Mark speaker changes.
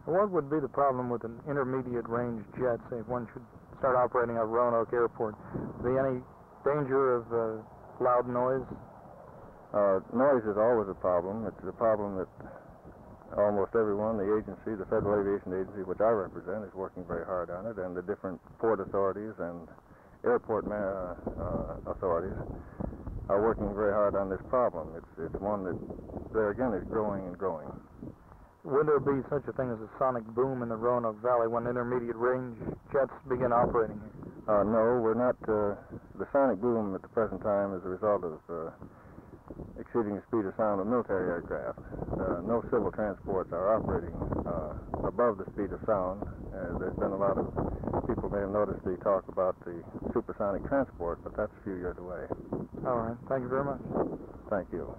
Speaker 1: What would be the problem with an intermediate range jet, say if one should start operating at Roanoke Airport? Be any danger of loud noise?
Speaker 2: Noise is always a problem. It's a problem that almost everyone, the agency, the Federal Aviation Agency, which I represent, is working very hard on it, and the different port authorities and airport authorities are working very hard on this problem. It's one that, there again, is growing and growing.
Speaker 1: Would there be such a thing as a sonic boom in the Roanoke Valley when intermediate range jets begin operating here?
Speaker 2: No, we're not. The sonic boom at the present time is a result of exceeding the speed of sound of military aircraft. No civil transports are operating above the speed of sound. There's been a lot of people may have noticed the talk about the supersonic transport, but that's a few years away.
Speaker 1: All right. Thank you very much.
Speaker 2: Thank you.